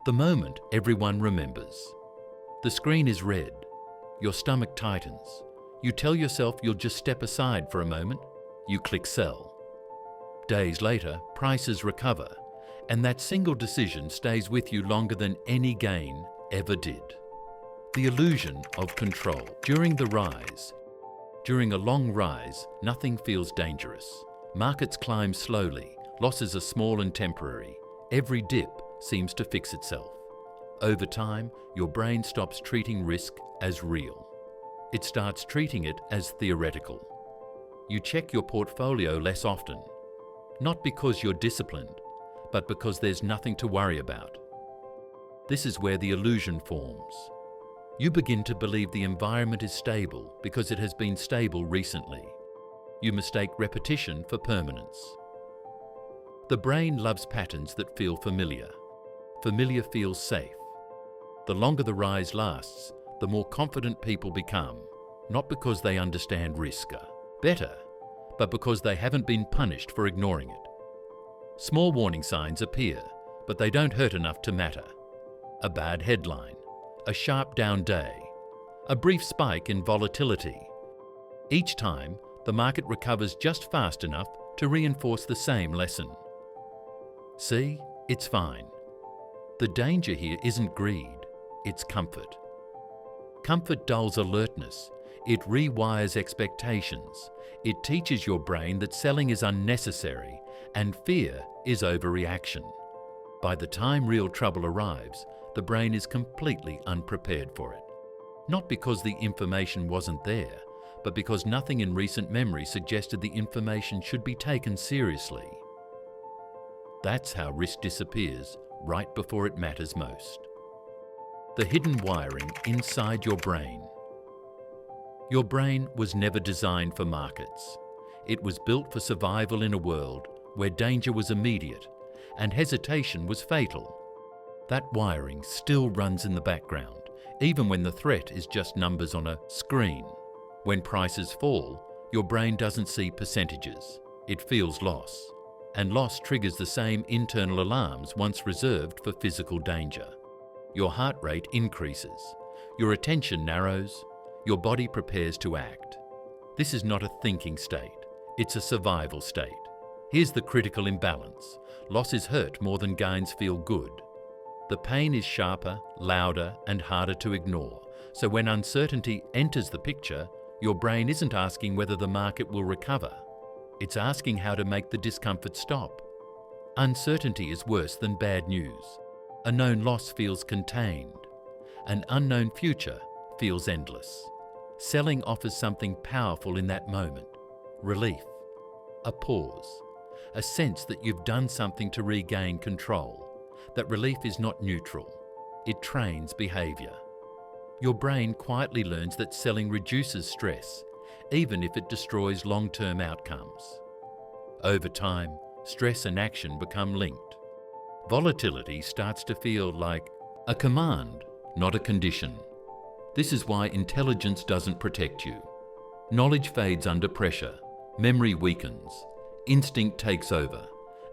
The moment everyone remembers. The screen is red. Your stomach tightens. You tell yourself you'll just step aside for a moment. You click sell. Days later, prices recover, and that single decision stays with you longer than any gain ever did. The illusion of control. During a long rise, nothing feels dangerous. Markets climb slowly, losses are small and temporary. Every dip seems to fix itself. Over time, your brain stops treating risk as real. It starts treating it as theoretical. You check your portfolio less often, not because you're disciplined, but because there's nothing to worry about. This is where the illusion forms. You begin to believe the environment is stable because it has been stable recently. You mistake repetition for permanence. The brain loves patterns that feel familiar. Familiar feels safe. The longer the rise lasts, the more confident people become, not because they understand risk better, but because they haven't been punished for ignoring it. Small warning signs appear, but they don't hurt enough to matter. A bad headline, a sharp down day, a brief spike in volatility. Each time, the market recovers just fast enough to reinforce the same lesson. See, it's fine. The danger here isn't greed, it's comfort. Comfort dulls alertness. It rewires expectations. It teaches your brain that selling is unnecessary and fear is overreaction. By the time real trouble arrives, the brain is completely unprepared for it. Not because the information wasn't there, but because nothing in recent memory suggested the information should be taken seriously. That's how risk disappears right before it matters most. The hidden wiring inside your brain. Your brain was never designed for markets. It was built for survival in a world where danger was immediate and hesitation was fatal. That wiring still runs in the background, even when the threat is just numbers on a screen. When prices fall, your brain doesn't see percentages. It feels loss. And loss triggers the same internal alarms once reserved for physical danger. Your heart rate increases. Your attention narrows. Your body prepares to act. This is not a thinking state. It's a survival state. Here's the critical imbalance. Losses hurt more than gains feel good. The pain is sharper, louder, and harder to ignore. So when uncertainty enters the picture, your brain isn't asking whether the market will recover. It's asking how to make the discomfort stop. Uncertainty is worse than bad news. A known loss feels contained. An unknown future feels endless. Selling offers something powerful in that moment. Relief. A pause. A sense that you've done something to regain control. That relief is not neutral. It trains behavior. Your brain quietly learns that selling reduces stress, even if it destroys long-term outcomes. Over time, stress and action become linked. Volatility starts to feel like a command, not a condition. This is why intelligence doesn't protect you. Knowledge fades under pressure, memory weakens, instinct takes over,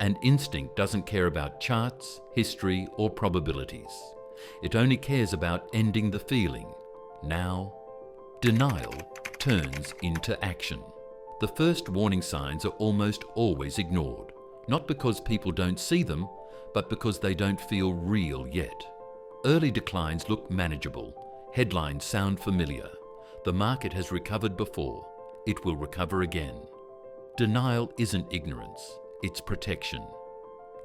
and instinct doesn't care about charts, history, or probabilities. It only cares about ending the feeling. Now, denial turns into action. The first warning signs are almost always ignored, not because people don't see them, but because they don't feel real yet. Early declines look manageable. Headlines sound familiar. The market has recovered before. It will recover again. Denial isn't ignorance, it's protection.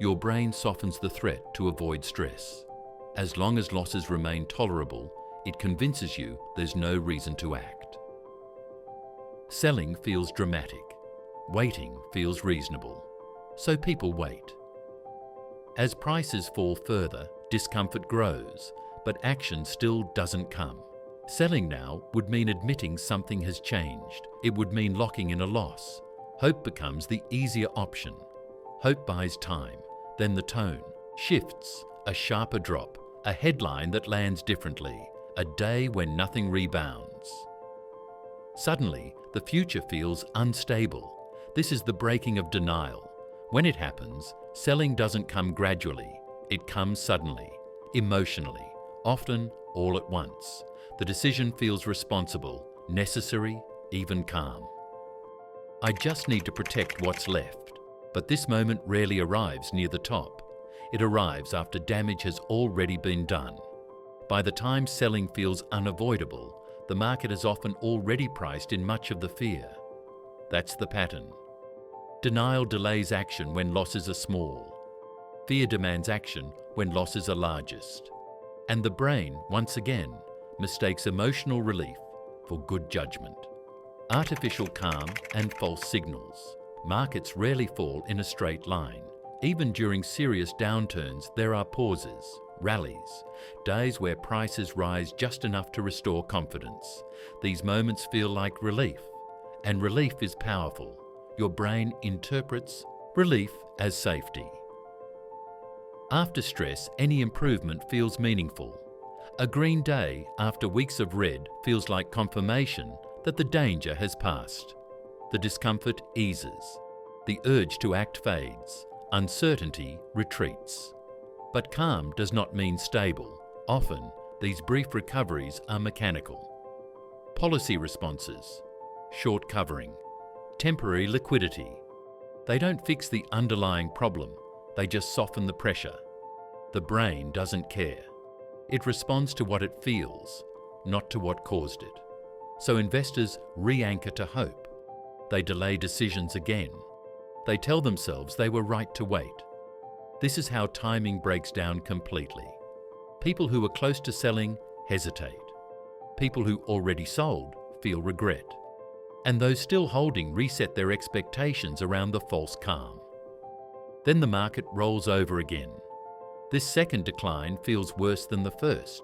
Your brain softens the threat to avoid stress. As long as losses remain tolerable, it convinces you there's no reason to act. Selling feels dramatic. Waiting feels reasonable. So people wait. As prices fall further, discomfort grows, but action still doesn't come. Selling now would mean admitting something has changed. It would mean locking in a loss. Hope becomes the easier option. Hope buys time. Then the tone shifts, a sharper drop, a headline that lands differently, a day when nothing rebounds. Suddenly, the future feels unstable. This is the breaking of denial. When it happens, selling doesn't come gradually. It comes suddenly. emotionally, often all at once. The decision feels responsible, necessary, even calm. I just need to protect what's left. But this moment rarely arrives near the top. It arrives after damage has already been done. By the time selling feels unavoidable, the market has often already priced in much of the fear. That's the pattern. Denial delays action when losses are small. Fear demands action when losses are largest. And the brain, once again, mistakes emotional relief for good judgment. Artificial calm and false signals. Markets rarely fall in a straight line. Even during serious downturns, there are pauses, rallies, days where prices rise just enough to restore confidence. These moments feel like relief, and relief is powerful. Your brain interprets relief as safety. After stress, any improvement feels meaningful. A green day after weeks of red feels like confirmation that the danger has passed. The discomfort eases. The urge to act fades. Uncertainty retreats. But calm does not mean stable. Often, these brief recoveries are mechanical. Policy responses, short covering, temporary liquidity. They don't fix the underlying problem, they just soften the pressure. The brain doesn't care. It responds to what it feels, not to what caused it. So investors re-anchor to hope. They delay decisions again. They tell themselves they were right to wait. This is how timing breaks down completely. People who are close to selling hesitate. People who already sold feel regret. And those still holding reset their expectations around the false calm. Then the market rolls over again. This second decline feels worse than the first,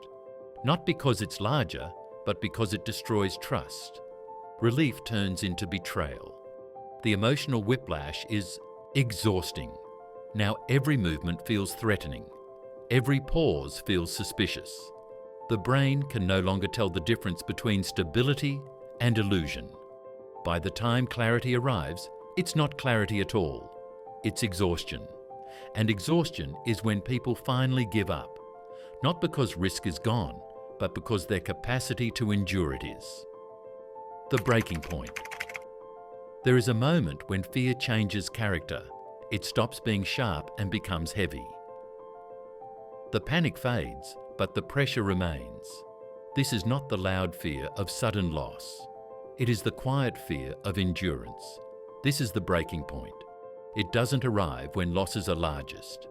not because it's larger, but because it destroys trust. Relief turns into betrayal. The emotional whiplash is exhausting. Now every movement feels threatening. Every pause feels suspicious. The brain can no longer tell the difference between stability and illusion. By the time clarity arrives, it's not clarity at all. It's exhaustion. And exhaustion is when people finally give up, not because risk is gone, but because their capacity to endure it is. The breaking point. There is a moment when fear changes character. It stops being sharp and becomes heavy. The panic fades, but the pressure remains. This is not the loud fear of sudden loss. It is the quiet fear of endurance. This is the breaking point. It doesn't arrive when losses are largest.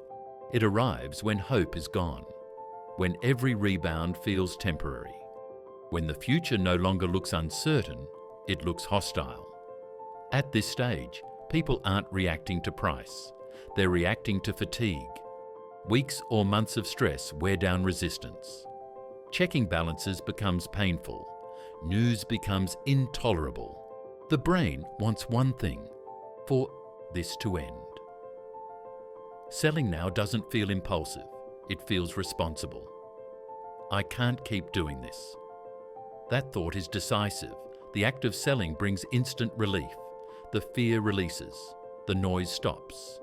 It arrives when hope is gone, when every rebound feels temporary, when the future no longer looks uncertain, it looks hostile. At this stage, people aren't reacting to price. They're reacting to fatigue. Weeks or months of stress wear down resistance. Checking balances becomes painful. News becomes intolerable. The brain wants one thing: for this to end. Selling now doesn't feel impulsive. It feels responsible. I can't keep doing this. That thought is decisive. The act of selling brings instant relief. The fear releases. The noise stops.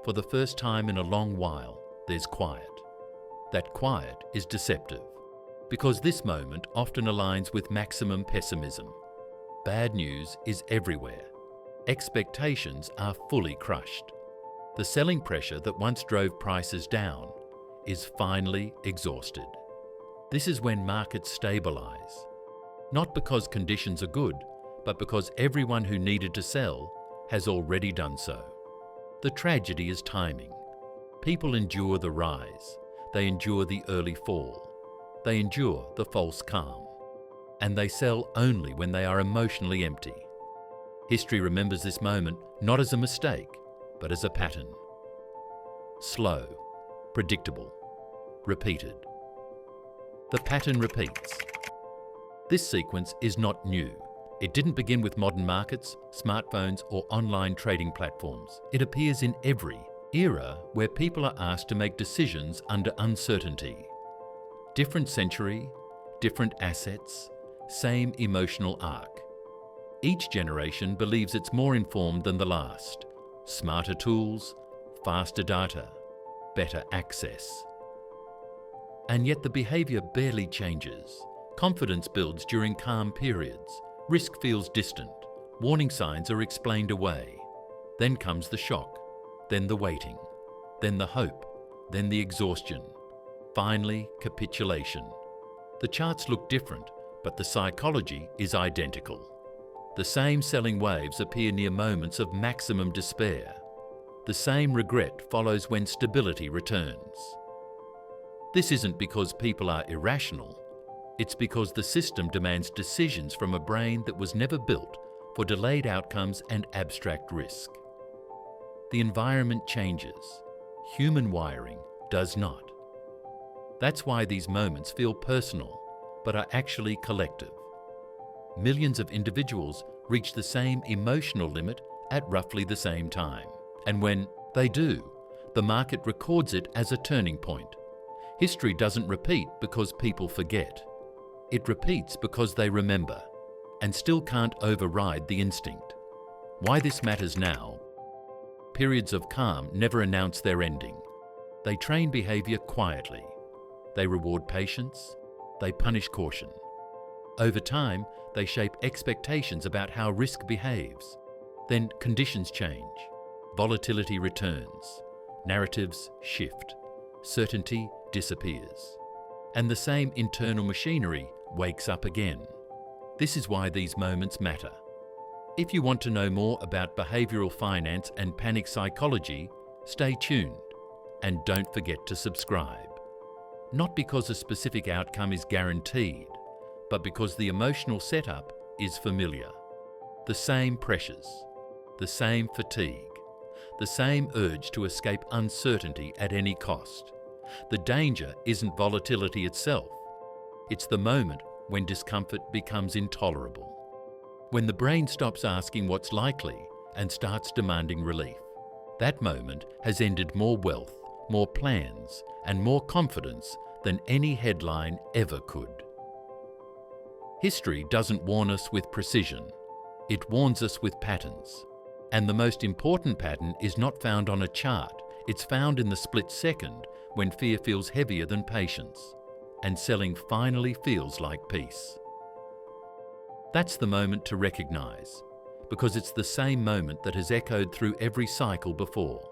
For the first time in a long while, there's quiet. That quiet is deceptive, because this moment often aligns with maximum pessimism. Bad news is everywhere. Expectations are fully crushed. The selling pressure that once drove prices down is finally exhausted. This is when markets stabilize. Not because conditions are good, but because everyone who needed to sell has already done so. The tragedy is timing. People endure the rise. They endure the early fall. They endure the false calm. And they sell only when they are emotionally empty. History remembers this moment not as a mistake, but as a pattern. Slow, predictable, repeated. The pattern repeats. This sequence is not new. It didn't begin with modern markets, smartphones, or online trading platforms. It appears in every era where people are asked to make decisions under uncertainty. Different century, different assets, same emotional arc. Each generation believes it's more informed than the last. Smarter tools, faster data, better access. And yet the behavior barely changes. Confidence builds during calm periods. Risk feels distant. Warning signs are explained away. Then comes the shock, then the waiting, then the hope, then the exhaustion. Finally, capitulation. The charts look different, but the psychology is identical. The same selling waves appear near moments of maximum despair. The same regret follows when stability returns. This isn't because people are irrational. It's because the system demands decisions from a brain that was never built for delayed outcomes and abstract risk. The environment changes. Human wiring does not. That's why these moments feel personal, but are actually collective. Millions of individuals reach the same emotional limit at roughly the same time. And when they do, the market records it as a turning point. History doesn't repeat because people forget. It repeats because they remember, and still can't override the instinct. Why this matters now? Periods of calm never announce their ending. They train behavior quietly. They reward patience. They punish caution. Over time, they shape expectations about how risk behaves. Then conditions change. Volatility returns. Narratives shift. Certainty disappears. And the same internal machinery wakes up again. This is why these moments matter. If you want to know more about behavioral finance and panic psychology, stay tuned and don't forget to subscribe. Not because a specific outcome is guaranteed, but because the emotional setup is familiar. The same pressures, the same fatigue, the same urge to escape uncertainty at any cost. The danger isn't volatility itself. It's the moment when discomfort becomes intolerable. When the brain stops asking what's likely and starts demanding relief. That moment has ended more wealth, more plans, and more confidence than any headline ever could. History doesn't warn us with precision. It warns us with patterns. And the most important pattern is not found on a chart. It's found in the split second when fear feels heavier than patience, and selling finally feels like peace. That's the moment to recognize, because it's the same moment that has echoed through every cycle before.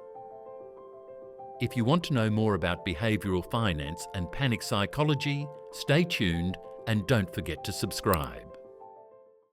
If you want to know more about behavioral finance and panic psychology, stay tuned and don't forget to subscribe.